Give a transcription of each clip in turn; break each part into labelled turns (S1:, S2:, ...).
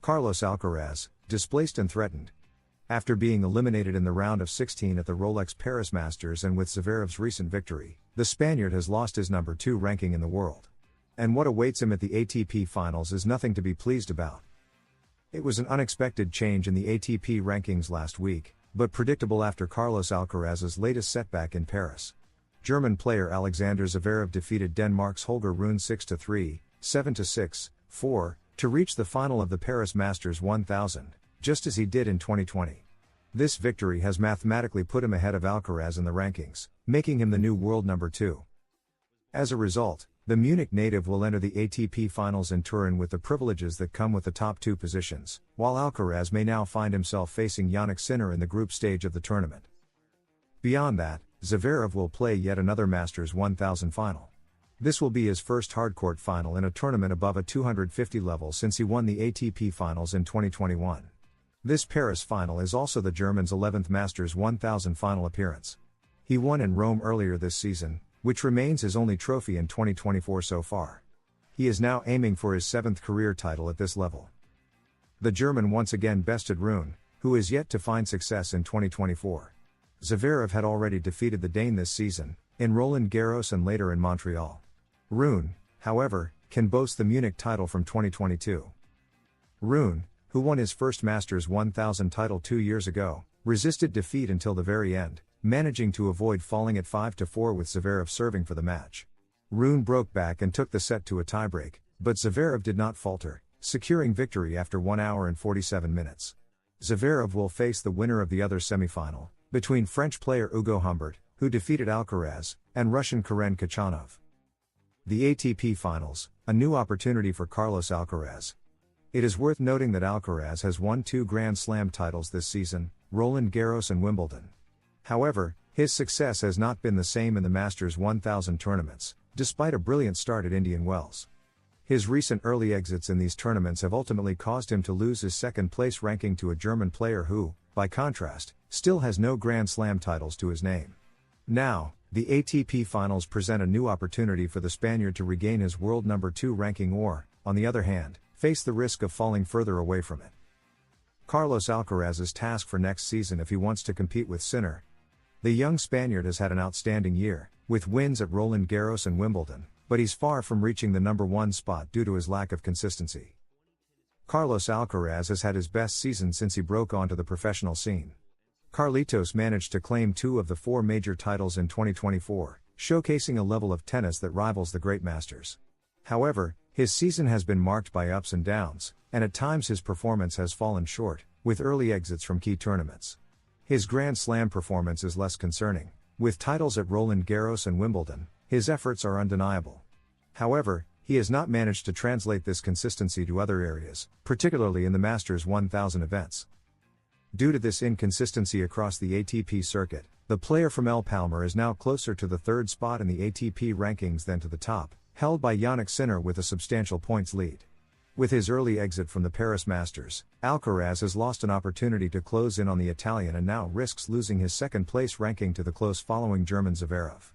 S1: Carlos Alcaraz, displaced and threatened. After being eliminated in the round of 16 at the Rolex Paris Masters and with Zverev's recent victory, the Spaniard has lost his number 2 ranking in the world. And what awaits him at the ATP Finals is nothing to be pleased about. It was an unexpected change in the ATP rankings last week, but predictable after Carlos Alcaraz's latest setback in Paris. German player Alexander Zverev defeated Denmark's Holger Rune 6-3, 7-6, 4, to reach the final of the Paris Masters 1000, just as he did in 2020. This victory has mathematically put him ahead of Alcaraz in the rankings, making him the new world number 2. As a result, the Munich native will enter the ATP Finals in Turin with the privileges that come with the top 2 positions, while Alcaraz may now find himself facing Jannik Sinner in the group stage of the tournament. Beyond that, Zverev will play yet another Masters 1000 final. This will be his first hardcourt final in a tournament above a 250 level since he won the ATP Finals in 2021. This Paris final is also the German's 11th Masters 1000 final appearance. He won in Rome earlier this season, which remains his only trophy in 2024 so far. He is now aiming for his 7th career title at this level. The German once again bested Rune, who is yet to find success in 2024. Zverev had already defeated the Dane this season, in Roland Garros and later in Montreal. Rune, however, can boast the Munich title from 2022. Rune, who won his first Masters 1000 title 2 years ago, resisted defeat until the very end, managing to avoid falling at 5-4 with Zverev serving for the match. Rune broke back and took the set to a tiebreak, but Zverev did not falter, securing victory after 1 hour and 47 minutes. Zverev will face the winner of the other semifinal, between French player Hugo Humbert, who defeated Alcaraz, and Russian Karen Khachanov. The ATP Finals, a new opportunity for Carlos Alcaraz. It is worth noting that Alcaraz has won 2 Grand Slam titles this season, Roland Garros and Wimbledon. However, his success has not been the same in the Masters 1000 tournaments, despite a brilliant start at Indian Wells. His recent early exits in these tournaments have ultimately caused him to lose his second-place ranking to a German player who, by contrast, still has no Grand Slam titles to his name. Now, the ATP Finals present a new opportunity for the Spaniard to regain his world number 2 ranking or, on the other hand, face the risk of falling further away from it. Carlos Alcaraz's task for next season if he wants to compete with Sinner. The young Spaniard has had an outstanding year, with wins at Roland Garros and Wimbledon, but he's far from reaching the number 1 spot due to his lack of consistency. Carlos Alcaraz has had his best season since he broke onto the professional scene. Carlitos managed to claim 2 of the 4 major titles in 2024, showcasing a level of tennis that rivals the great masters. However, his season has been marked by ups and downs, and at times his performance has fallen short, with early exits from key tournaments. His Grand Slam performance is less concerning. With titles at Roland Garros and Wimbledon, his efforts are undeniable. However, he has not managed to translate this consistency to other areas, particularly in the Masters 1000 events. Due to this inconsistency across the ATP circuit, the player from El Palmar is now closer to the 3rd spot in the ATP rankings than to the top, held by Jannik Sinner with a substantial points lead. With his early exit from the Paris Masters, Alcaraz has lost an opportunity to close in on the Italian and now risks losing his second-place ranking to the close following German Zverev.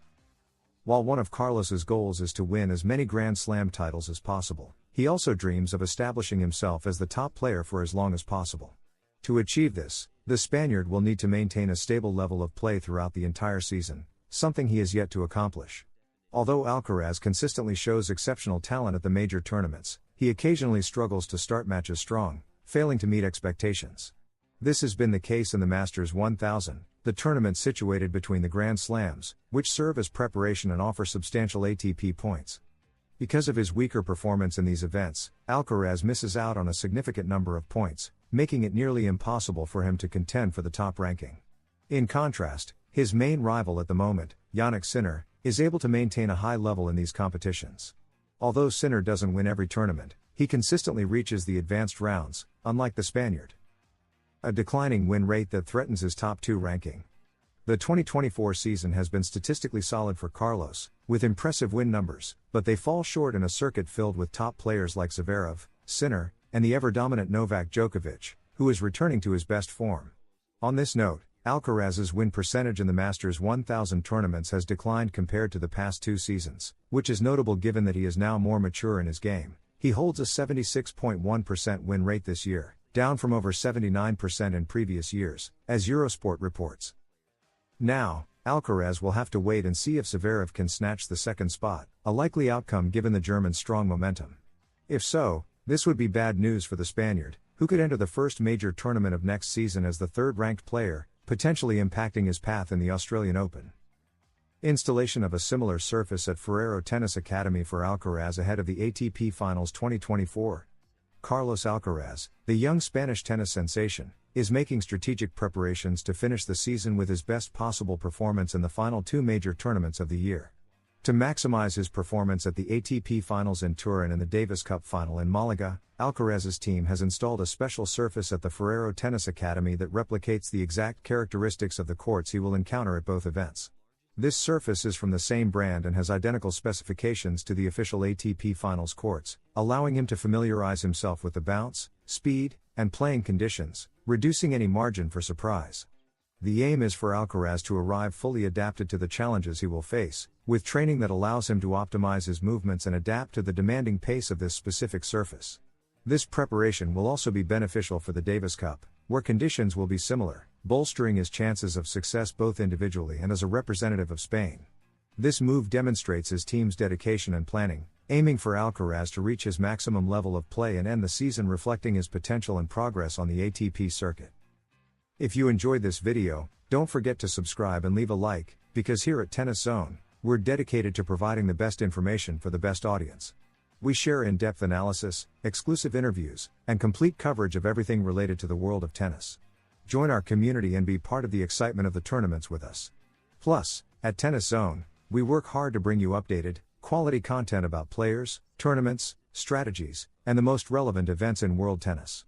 S1: While one of Carlos's goals is to win as many Grand Slam titles as possible, he also dreams of establishing himself as the top player for as long as possible. To achieve this, the Spaniard will need to maintain a stable level of play throughout the entire season, something he has yet to accomplish. Although Alcaraz consistently shows exceptional talent at the major tournaments, he occasionally struggles to start matches strong, failing to meet expectations. This has been the case in the Masters 1000, the tournament situated between the Grand Slams, which serve as preparation and offer substantial ATP points. Because of his weaker performance in these events, Alcaraz misses out on a significant number of points, making it nearly impossible for him to contend for the top ranking. In contrast, his main rival at the moment, Jannik Sinner, is able to maintain a high level in these competitions. Although Sinner doesn't win every tournament, he consistently reaches the advanced rounds, unlike the Spaniard. A declining win rate that threatens his top 2 ranking. The 2024 season has been statistically solid for Carlos, with impressive win numbers, but they fall short in a circuit filled with top players like Zverev, Sinner, and the ever-dominant Novak Djokovic, who is returning to his best form. On this note, Alcaraz's win percentage in the Masters 1000 tournaments has declined compared to the past 2 seasons, which is notable given that he is now more mature in his game, He holds a 76.1% win rate this year, down from over 79% in previous years, as Eurosport reports. Now, Alcaraz will have to wait and see if Zverev can snatch the second spot, a likely outcome given the German's strong momentum. If so, this would be bad news for the Spaniard, who could enter the first major tournament of next season as the third-ranked player, potentially impacting his path in the Australian Open. Installation of a similar surface at Ferrero Tennis Academy for Alcaraz ahead of the ATP Finals 2024. Carlos Alcaraz, the young Spanish tennis sensation, is making strategic preparations to finish the season with his best possible performance in the final two major tournaments of the year. To maximize his performance at the ATP Finals in Turin and the Davis Cup Final in Malaga, Alcaraz's team has installed a special surface at the Ferrero Tennis Academy that replicates the exact characteristics of the courts he will encounter at both events. This surface is from the same brand and has identical specifications to the official ATP Finals courts, allowing him to familiarize himself with the bounce, speed, and playing conditions, reducing any margin for surprise. The aim is for Alcaraz to arrive fully adapted to the challenges he will face, with training that allows him to optimize his movements and adapt to the demanding pace of this specific surface. This preparation will also be beneficial for the Davis Cup, where conditions will be similar, bolstering his chances of success both individually and as a representative of Spain. This move demonstrates his team's dedication and planning, aiming for Alcaraz to reach his maximum level of play and end the season reflecting his potential and progress on the ATP circuit. If you enjoyed this video, don't forget to subscribe and leave a like, because here at Tennis Zone, we're dedicated to providing the best information for the best audience. We share in-depth analysis, exclusive interviews, and complete coverage of everything related to the world of tennis. Join our community and be part of the excitement of the tournaments with us. Plus, at Tennis Zone, we work hard to bring you updated, quality content about players, tournaments, strategies, and the most relevant events in world tennis.